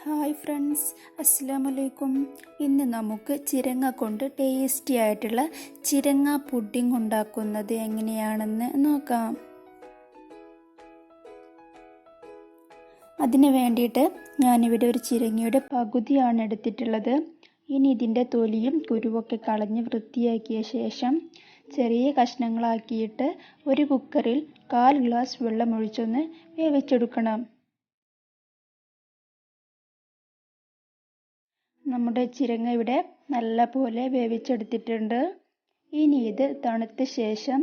Hi friends, അസ്സലാമലൈക്കും. ഇന്ന് നമുക്ക് ചിരങ്ങ കൊണ്ട് ടേസ്റ്റി ആയിട്ടുള്ള ചിരങ്ങ പുഡിംഗ് ഉണ്ടാക്കുന്നത് എങ്ങനെയാണെന്ന് നോക്കാം. അതിന് വേണ്ടിയിട്ട് ഞാനിവിടെ ഒരു ചിരങ്ങയുടെ പകുതിയാണ് എടുത്തിട്ടുള്ളത്. ഇനി ഇതിൻ്റെ തൊലിയും കുരുവൊക്കെ കളഞ്ഞ് വൃത്തിയാക്കിയ ശേഷം ചെറിയ കഷ്ണങ്ങളാക്കിയിട്ട് ഒരു കുക്കറിൽ 1/4 ഗ്ലാസ് വെള്ളം ഒഴിച്ചൊന്ന് വേവിച്ചെടുക്കണം. നമ്മുടെ ചിരങ്ങ ഇവിടെ നല്ല പോലെ വേവിച്ചെടുത്തിട്ടുണ്ട്. ഇനി ഇത് തണുത്ത ശേഷം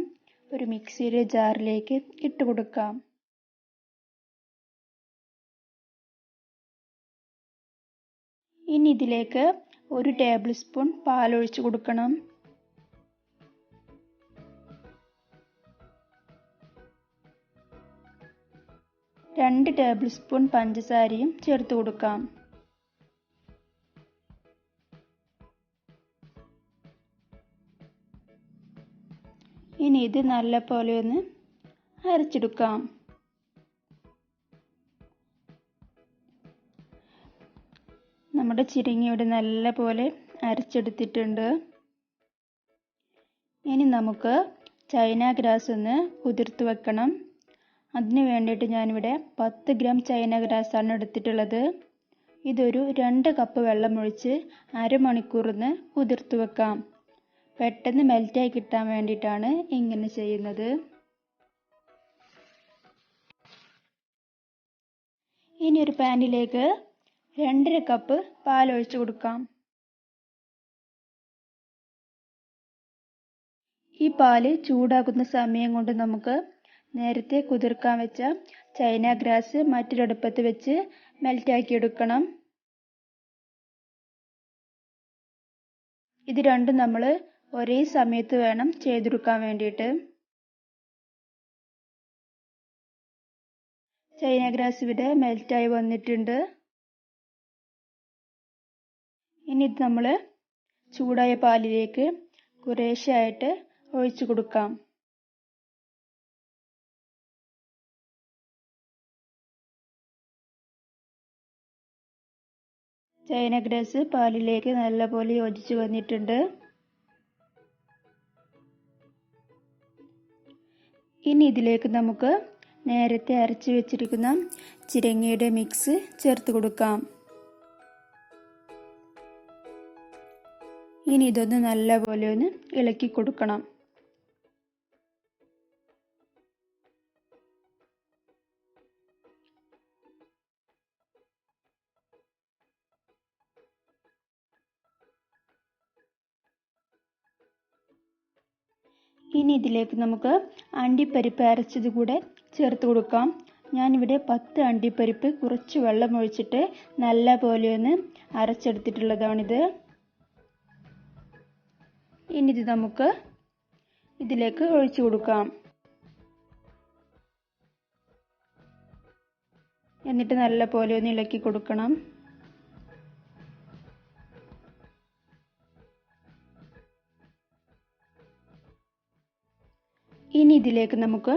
ഒരു മിക്സിയുടെ ജാറിലേക്ക് ഇട്ട് കൊടുക്കാം. ഇനി ഇതിലേക്ക് 1 ടേബിൾ സ്പൂൺ പാലൊഴിച്ച് കൊടുക്കണം. 2 ടേബിൾ സ്പൂൺ പഞ്ചസാരയും ചേർത്ത് കൊടുക്കാം. ഇനി ഇത് നല്ല പോലെ ഒന്ന് അരച്ചെടുക്കാം. നമ്മുടെ ചിരങ്ങയുടെ നല്ല പോലെ അരച്ചെടുത്തിട്ടുണ്ട്. ഇനി നമുക്ക് ചൈന ഗ്രാസ് ഒന്ന് കുതിർത്ത് വെക്കണം. അതിന് വേണ്ടിയിട്ട് ഞാനിവിടെ 10 ഗ്രാം ചൈന ഗ്രാസാണ് എടുത്തിട്ടുള്ളത്. ഇതൊരു 2 കപ്പ് വെള്ളം ഒഴിച്ച് അരമണിക്കൂർ ഒന്ന് കുതിർത്ത് വെക്കാം. പെട്ടെന്ന് മെൽറ്റായി കിട്ടാൻ വേണ്ടിയിട്ടാണ് ഇങ്ങനെ ചെയ്യുന്നത്. ഇനി ഒരു പാനിലേക്ക് 2.5 കപ്പ് പാൽ ഒഴിച്ചു കൊടുക്കാം. ഈ പാല് ചൂടാകുന്ന സമയം കൊണ്ട് നമുക്ക് നേരത്തെ കുതിർക്കാൻ വെച്ച ചൈന ഗ്രാസ് മറ്റൊരടുപ്പത്ത് വെച്ച് മെൽറ്റാക്കി എടുക്കണം. ഇത് രണ്ടും നമ്മൾ ഒരേ സമയത്ത് വേണം ചെയ്തെടുക്കാൻ വേണ്ടിയിട്ട്. ചൈന ഗ്രാസ് ഇവിടെ മെൽറ്റായി വന്നിട്ടുണ്ട്. ഇനി ഇത് നമ്മൾ ചൂടായ പാലിലേക്ക് കുറേശ്ശെയായിട്ട് ഒഴിച്ചു കൊടുക്കാം. ചൈന ഗ്രാസ് പാലിലേക്ക് നല്ലപോലെ യോജിച്ച് വന്നിട്ടുണ്ട്. ഇനി ഇതിലേക്ക് നമുക്ക് നേരത്തെ അരച്ച് വെച്ചിരിക്കുന്ന ചിരങ്ങയുടെ മിക്സ് ചേർത്ത് കൊടുക്കാം. ഇനി ഇതൊന്ന് നല്ലപോലെ ഒന്ന് ഇളക്കി കൊടുക്കണം. ഇനി ഇതിലേക്ക് നമുക്ക് അണ്ടിപ്പരിപ്പ് അരച്ചത് കൂടെ ചേർത്ത് കൊടുക്കാം. ഞാനിവിടെ 10 അണ്ടിപ്പരിപ്പ് കുറച്ച് വെള്ളം ഒഴിച്ചിട്ട് നല്ല പോലെ ഒന്ന് അരച്ചെടുത്തിട്ടുള്ളതാണിത്. ഇനി ഇത് നമുക്ക് ഇതിലേക്ക് ഒഴിച്ചു കൊടുക്കാം. എന്നിട്ട് നല്ല പോലെ ഒന്ന് ഇളക്കി കൊടുക്കണം. ഇനി ഇതിലേക്ക് നമുക്ക്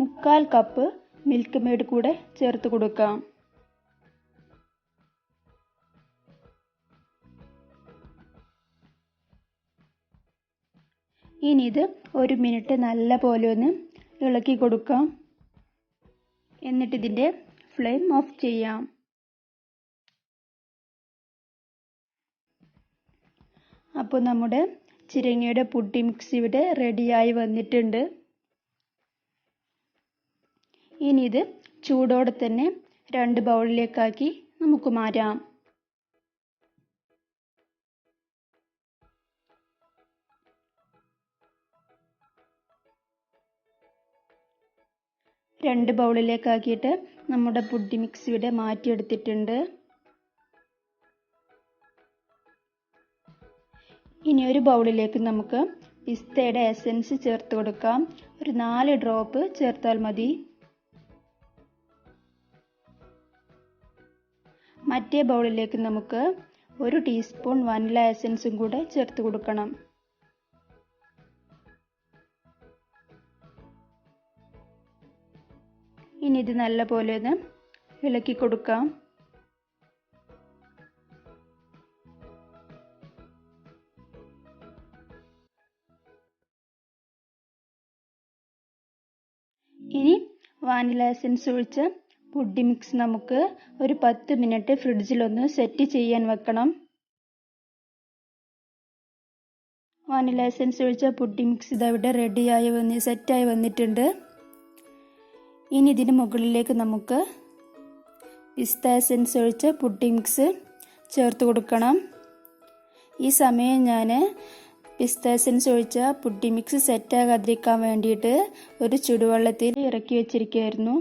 1/4 കപ്പ് മിൽക്ക് മെയ്ഡ് കൂടെ ചേർത്ത് കൊടുക്കാം. ഇനി ഇത് 1 മിനിറ്റ് നല്ല പോലെ ഒന്ന് ഇളക്കി കൊടുക്കാം. എന്നിട്ട് ഇതിൻ്റെ ഫ്ലെയിം ഓഫ് ചെയ്യാം. അപ്പോൾ നമ്മുടെ ചിരങ്ങയുടെ പുഡിംഗ് മിക്സ് ഇവിടെ റെഡിയായി വന്നിട്ടുണ്ട്. ഇനി ഇത് ചൂടോടെ തന്നെ 2 ബൗളിലേക്കാക്കി നമുക്ക് മാറ്റാം. രണ്ട് ബൗളിലേക്കാക്കിയിട്ട് നമ്മുടെ പുഡിംഗ് മിക്സ് ഇവിടെ മാറ്റിയെടുത്തിട്ടുണ്ട്. ഇനി ഒരു ബൗളിലേക്ക് നമുക്ക് പിസ്തയുടെ എസൻസ് ചേർത്ത് കൊടുക്കാം. ഒരു 4 ഡ്രോപ്പ് ചേർത്താൽ മതി. മറ്റേ ബൗളിലേക്ക് നമുക്ക് 1 ടീസ്പൂൺ വനില എസൻസും കൂടെ ചേർത്ത് കൊടുക്കണം. ഇനി ഇത് നല്ലപോലെ ഒന്ന് ഇളക്കി കൊടുക്കാം. വാനില എസൻസ് ഒഴിച്ച പുഡിംഗ് മിക്സ് നമുക്ക് ഒരു 10 മിനിറ്റ് ഫ്രിഡ്ജിലൊന്ന് സെറ്റ് ചെയ്യാൻ വെക്കണം. വാനില എസൻസ് ഒഴിച്ച പുഡിംഗ് മിക്സ് ഇതവിടെ റെഡിയായി സെറ്റായി വന്നിട്ടുണ്ട്. ഇനി ഇതിന് മുകളിലേക്ക് നമുക്ക് പിസ്ത എസൻസ് ഒഴിച്ച പുഡിംഗ് മിക്സ് ചേർത്ത് കൊടുക്കണം. ഈ സമയം ഞാൻ പിസ്ത എസൻസ് ഒഴിച്ച പുഡിംഗ് മിക്സ് സെറ്റാകാതിരിക്കാൻ വേണ്ടിയിട്ട് ഒരു ചുടുവെള്ളത്തിൽ ഇറക്കി വെച്ചിരിക്കുകയായിരുന്നു.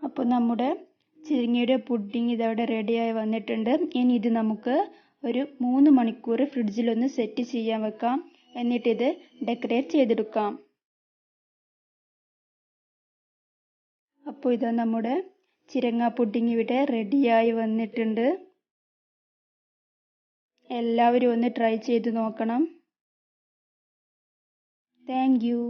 അപ്പോൾ നമ്മുടെ ചിരങ്ങയുടെ പുഡിംഗ് ഇതവിടെ റെഡിയായി വന്നിട്ടുണ്ട്. ഇനി ഇത് നമുക്ക് ഒരു 3 മണിക്കൂർ ഫ്രിഡ്ജിലൊന്ന് സെറ്റ് ചെയ്യാൻ വെക്കാം. എന്നിട്ടിത് ഡെക്കറേറ്റ് ചെയ്തെടുക്കാം. അപ്പോൾ ഇതാ നമ്മുടെ ചിരങ്ങ പുഡിംഗ് ഇവിടെ റെഡിയായി വന്നിട്ടുണ്ട്. എല്ലാവരും ഒന്ന് ട്രൈ ചെയ്ത് നോക്കണം. Thank you.